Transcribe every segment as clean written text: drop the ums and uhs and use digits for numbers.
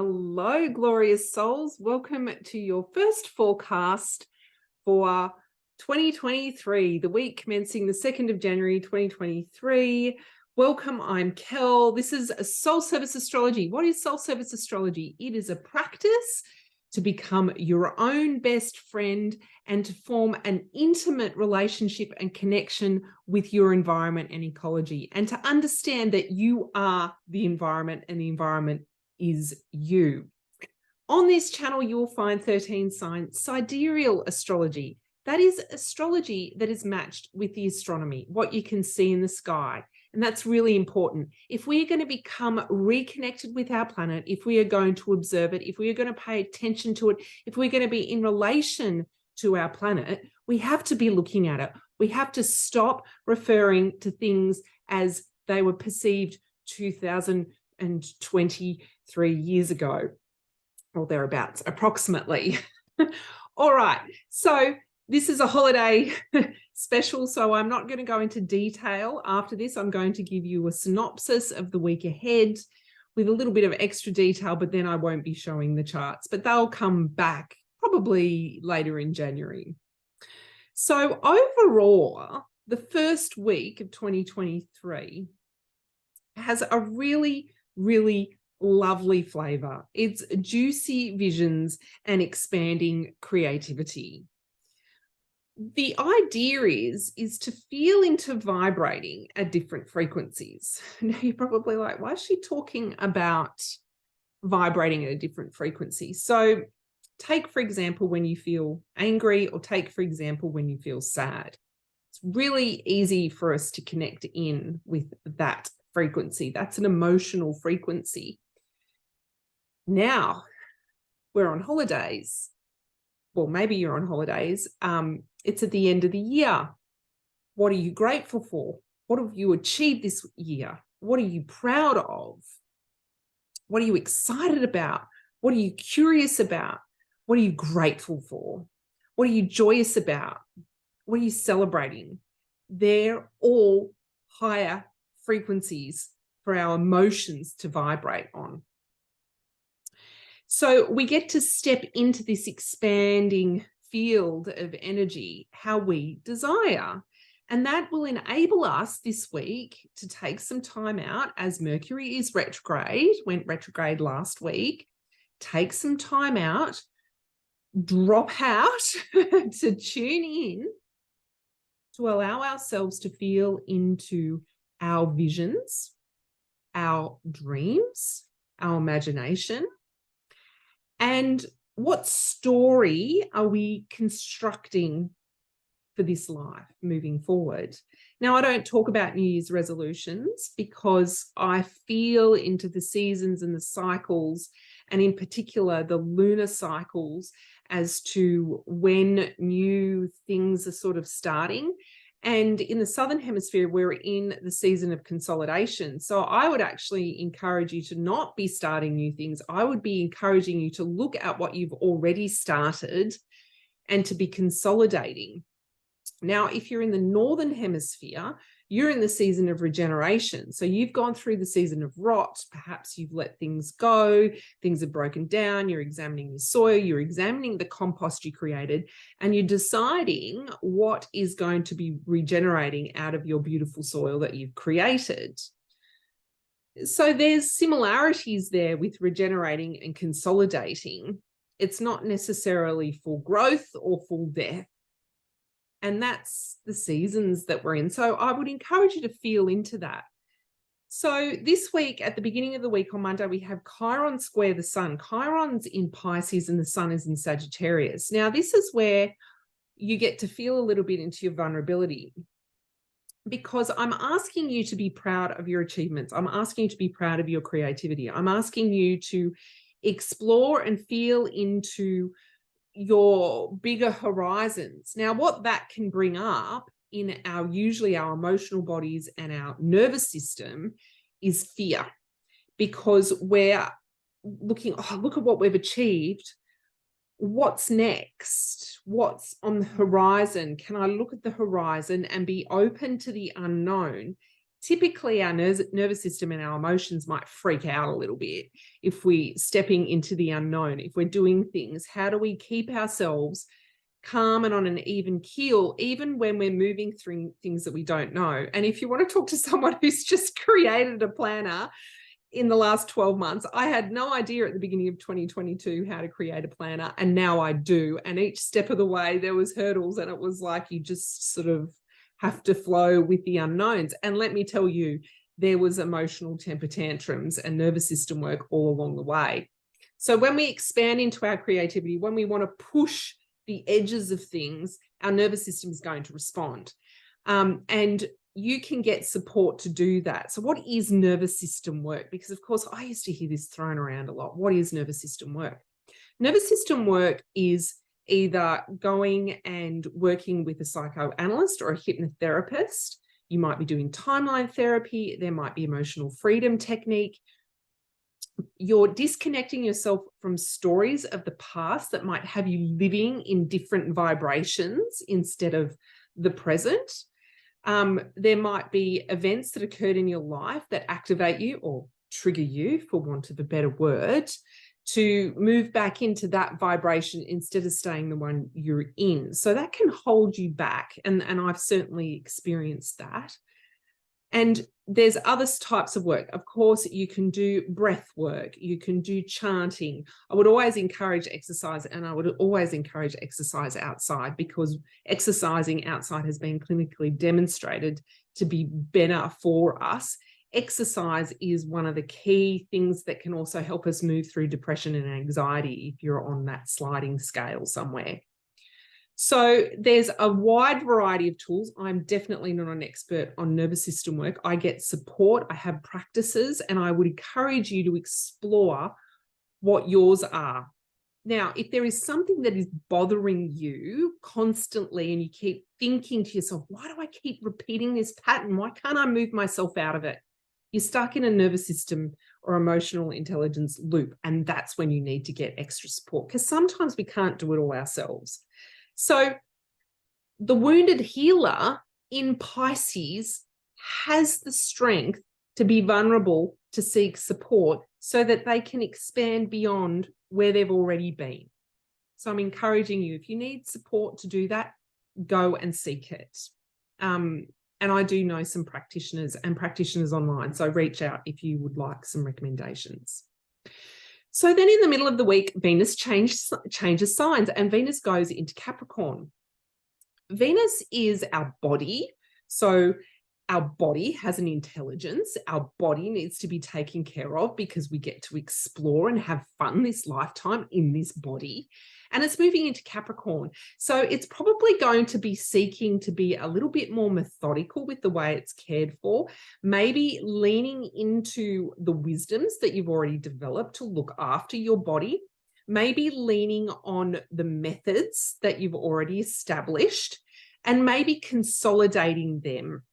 Hello, glorious souls. Welcome to your first forecast for 2023, the week commencing the 2nd of January, 2023. Welcome, I'm Kel. This is a soul service astrology. What is soul service astrology? It is a practice to become your own best friend and to form an intimate relationship and connection with your environment and ecology, and to understand that you are the environment and the environment is you. On this channel, you will find 13 sign sidereal astrology. That is astrology that is matched with the astronomy, what you can see in the sky. And that's really important. If we are going to become reconnected with our planet, if we are going to observe it, if we are going to pay attention to it, if we're going to be in relation to our planet, we have to be looking at it. We have to stop referring to things as they were perceived 2023 years ago, or thereabouts, approximately. All right, so this is a holiday special, so I'm not going to go into detail after this. I'm going to give you a synopsis of the week ahead with a little bit of extra detail, but then I won't be showing the charts, but they'll come back probably later in January. So overall, the first week of 2023 has a really lovely flavor. It's juicy visions and expanding creativity. The idea is to feel into vibrating at different frequencies. Now you're probably like, why is she talking about vibrating at a different frequency? So take, for example, when you feel angry, or take, for example, when you feel sad. It's really easy for us to connect in with that frequency. That's an emotional frequency. Now we're on holidays. Well, maybe you're on holidays. It's at the end of the year. What are you grateful for? What have you achieved this year? What are you proud of? What are you excited about? What are you curious about? What are you grateful for? What are you joyous about? What are you celebrating? They're all higher frequencies for our emotions to vibrate on. So we get to step into this expanding field of energy, how we desire. And that will enable us this week to take some time out, as Mercury is retrograde, went retrograde last week. Take some time out, drop out to tune in, to allow ourselves to feel into our visions, our dreams, our imagination, and what story are we constructing for this life moving forward? Now, I don't talk about New Year's resolutions because I feel into the seasons and the cycles, and in particular the lunar cycles, as to when new things are sort of starting. And in the Southern Hemisphere, we're in the season of consolidation. So I would actually encourage you to not be starting new things. I would be encouraging you to look at what you've already started and to be consolidating. Now, if you're in the Northern Hemisphere, you're in the season of regeneration. So you've gone through the season of rot. Perhaps you've let things go. Things are broken down. You're examining your soil. You're examining the compost you created, and you're deciding what is going to be regenerating out of your beautiful soil that you've created. So there's similarities there with regenerating and consolidating. It's not necessarily full growth or full death. And that's the seasons that we're in. So I would encourage you to feel into that. So this week, at the beginning of the week on Monday, we have Chiron square the sun. Chiron's in Pisces and the sun is in Sagittarius. Now, this is where you get to feel a little bit into your vulnerability, because I'm asking you to be proud of your achievements. I'm asking you to be proud of your creativity. I'm asking you to explore and feel into your bigger horizons. Now, what that can bring up in usually our emotional bodies and our nervous system is fear, because we're looking, oh, look at what we've achieved. What's next? What's on the horizon? Can I look at the horizon and be open to the unknown typically our nervous system and our emotions might freak out a little bit if we're stepping into the unknown. If we're doing things, how do we keep ourselves calm and on an even keel, even when we're moving through things that we don't know? And if you want to talk to someone who's just created a planner in the last 12 months, I had no idea at the beginning of 2022 how to create a planner, and now I do. And each step of the way there was hurdles, and it was like you just sort of have to flow with the unknowns. And let me tell you, there was emotional temper tantrums and nervous system work all along the way. So when we expand into our creativity, when we want to push the edges of things, our nervous system is going to respond. And you can get support to do that. So what is nervous system work? Because of course, I used to hear this thrown around a lot. What is nervous system work? Nervous system work is either going and working with a psychoanalyst or a hypnotherapist. You might be doing timeline therapy. There might be emotional freedom technique. You're disconnecting yourself from stories of the past that might have you living in different vibrations instead of the present. There might be events that occurred in your life that activate you or trigger you, for want of a better word, to move back into that vibration instead of staying the one you're in. So that can hold you back. And I've certainly experienced that. And there's other types of work. Of course, you can do breath work. You can do chanting. I would always encourage exercise, and I would always encourage exercise outside, because exercising outside has been clinically demonstrated to be better for us. Exercise is one of the key things that can also help us move through depression and anxiety if you're on that sliding scale somewhere. So there's a wide variety of tools. I'm definitely not an expert on nervous system work. I get support, I have practices, and I would encourage you to explore what yours are. Now, if there is something that is bothering you constantly and you keep thinking to yourself, why do I keep repeating this pattern? Why can't I move myself out of it? You're stuck in a nervous system or emotional intelligence loop, and that's when you need to get extra support, because sometimes we can't do it all ourselves. So the wounded healer in Pisces has the strength to be vulnerable, to seek support so that they can expand beyond where they've already been. So I'm encouraging you, if you need support to do that, go and seek it. And I do know some practitioners online, so reach out if you would like some recommendations. So then in the middle of the week, Venus changes signs, and Venus goes into Capricorn. Venus is our body. So our body has an intelligence. Our body needs to be taken care of because we get to explore and have fun this lifetime in this body. And it's moving into Capricorn. So it's probably going to be seeking to be a little bit more methodical with the way it's cared for, maybe leaning into the wisdoms that you've already developed to look after your body, maybe leaning on the methods that you've already established, and maybe consolidating them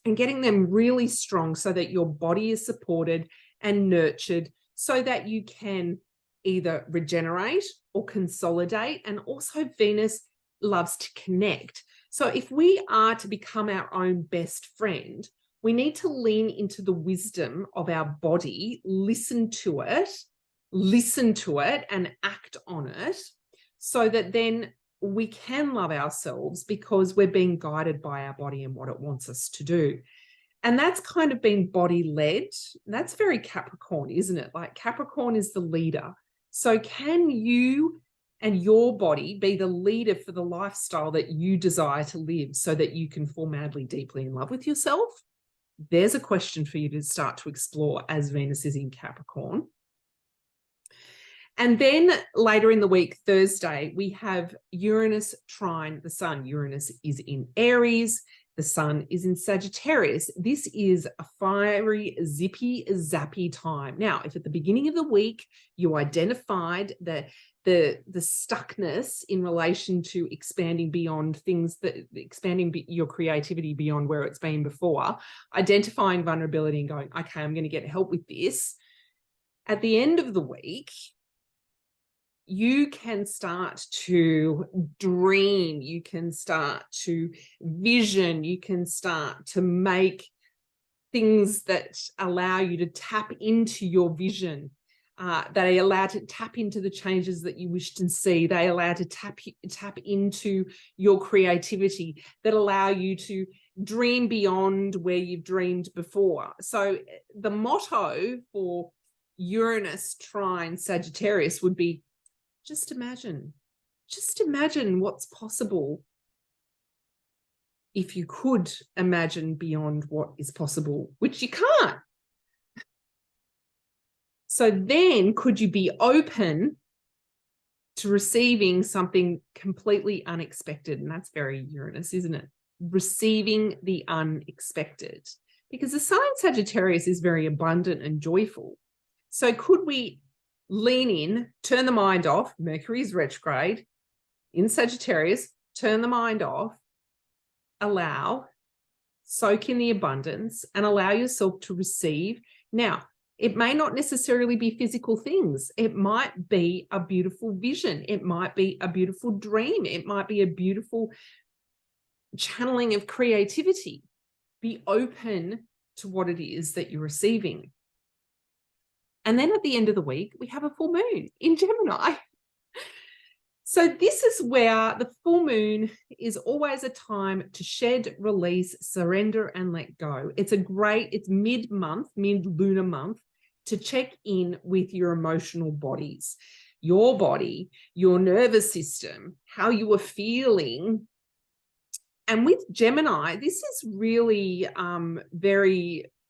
and getting them really strong so that your body is supported and nurtured so that you can either regenerate or consolidate. And also Venus loves to connect. So if we are to become our own best friend, we need to lean into the wisdom of our body, listen to it and act on it so that then we can love ourselves because we're being guided by our body and what it wants us to do. And that's kind of been body-led. That's very Capricorn, isn't it? Like Capricorn is the leader. So can you and your body be the leader for the lifestyle that you desire to live so that you can fall madly, deeply in love with yourself? There's a question for you to start to explore as Venus is in Capricorn. And then later in the week, Thursday, we have Uranus trine the sun. Uranus is in Aries. The sun is in Sagittarius. This is a fiery, zippy, zappy time. Now, if at the beginning of the week you identified the stuckness in relation to expanding beyond things, that expanding your creativity beyond where it's been before, identifying vulnerability and going, okay, I'm going to get help with this. At the end of the week, you can start to dream, you can start to vision, you can start to make things that allow you to tap into your vision. They allow to tap into the changes that you wish to see. They allow to tap into your creativity, that allow you to dream beyond where you've dreamed before. So the motto for Uranus trine Sagittarius would be, just imagine what's possible if you could imagine beyond what is possible, which you can't. So then could you be open to receiving something completely unexpected? And that's very Uranus, isn't it? Receiving the unexpected. Because the sign Sagittarius is very abundant and joyful. So could we lean in, turn the mind off? Mercury is retrograde in Sagittarius, turn the mind off, allow, soak in the abundance, and allow yourself to receive. Now, it may not necessarily be physical things. It might be a beautiful vision. It might be a beautiful dream. It might be a beautiful channeling of creativity. Be open to what it is that you're receiving. And then at the end of the week, we have a full moon in Gemini. So this is where the full moon is always a time to shed, release, surrender, and let go. It's mid-month, mid-lunar month, to check in with your emotional bodies, your body, your nervous system, how you are feeling. And with Gemini, this is really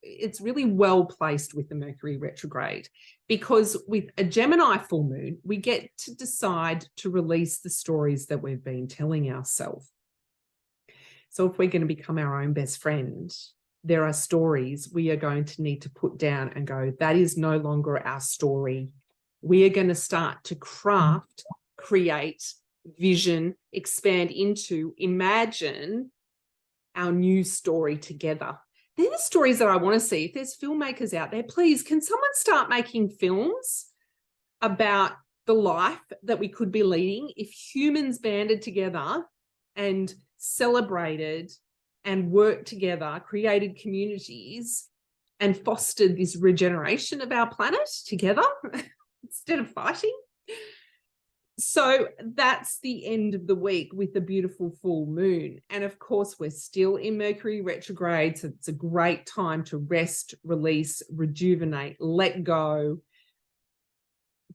it's really well placed with the Mercury retrograde, because with a Gemini full moon, we get to decide to release the stories that we've been telling ourselves. So if we're going to become our own best friend, there are stories we are going to need to put down and go, that is no longer our story. We are going to start to craft, create, vision, expand into, imagine our new story together. They're the stories that I want to see. If there's filmmakers out there, please, can someone start making films about the life that we could be leading if humans banded together and celebrated and worked together, created communities, and fostered this regeneration of our planet together instead of fighting? So that's the end of the week with the beautiful full moon. And of course, we're still in Mercury retrograde. So it's a great time to rest, release, rejuvenate, let go,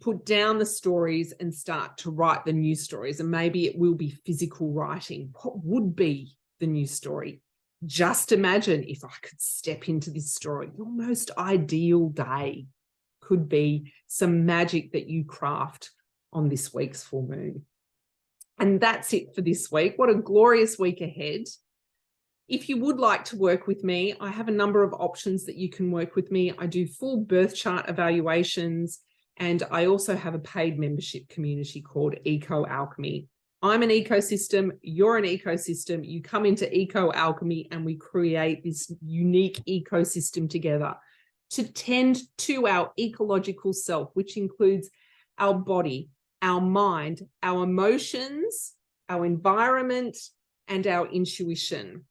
put down the stories and start to write the new stories. And maybe it will be physical writing. What would be the new story? Just imagine if I could step into this story. Your most ideal day could be some magic that you craft on this week's full moon. And that's it for this week. What a glorious week ahead. If you would like to work with me, I have a number of options that you can work with me. I do full birth chart evaluations, and I also have a paid membership community called Eco Alchemy. I'm an ecosystem, you're an ecosystem. You come into Eco Alchemy and we create this unique ecosystem together to tend to our ecological self, which includes our body, our mind, our emotions, our environment, and our intuition.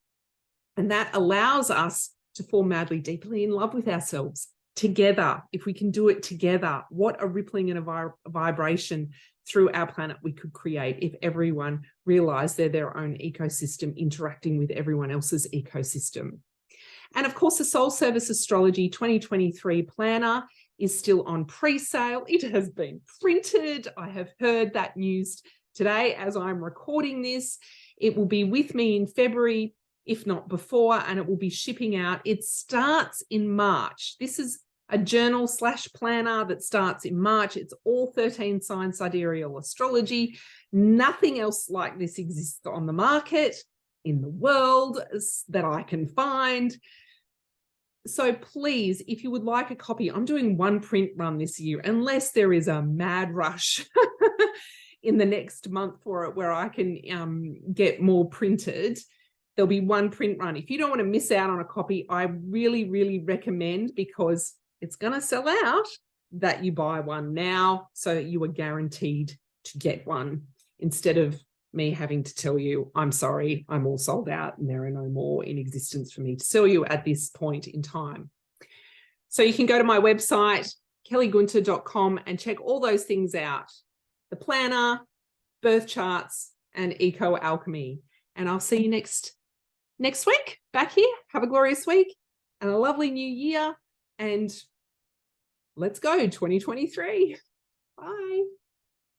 And that allows us to fall madly, deeply in love with ourselves together. If we can do it together, what a rippling and a vibration through our planet we could create if everyone realized they're their own ecosystem interacting with everyone else's ecosystem. And of course, the Soul Service Astrology 2023 planner is still on pre-sale. It has been printed. I have heard that news today as I'm recording this. It will be with me in February, if not before, and it will be shipping out. It starts in March. This is a journal / planner that starts in March. It's all 13 sign sidereal astrology. Nothing else like this exists on the market in the world that I can find. So please, if you would like a copy, I'm doing one print run this year, unless there is a mad rush in the next month for it where I can get more printed. There'll be one print run. If you don't want to miss out on a copy, I really, really recommend, because it's going to sell out, that you buy one now so that you are guaranteed to get one instead of me having to tell you, I'm sorry, I'm all sold out and there are no more in existence for me to sell you at this point in time. So you can go to my website, kellygunter.com, and check all those things out. The planner, birth charts, and eco alchemy. And I'll see you next week back here. Have a glorious week and a lovely new year. And let's go 2023. Bye.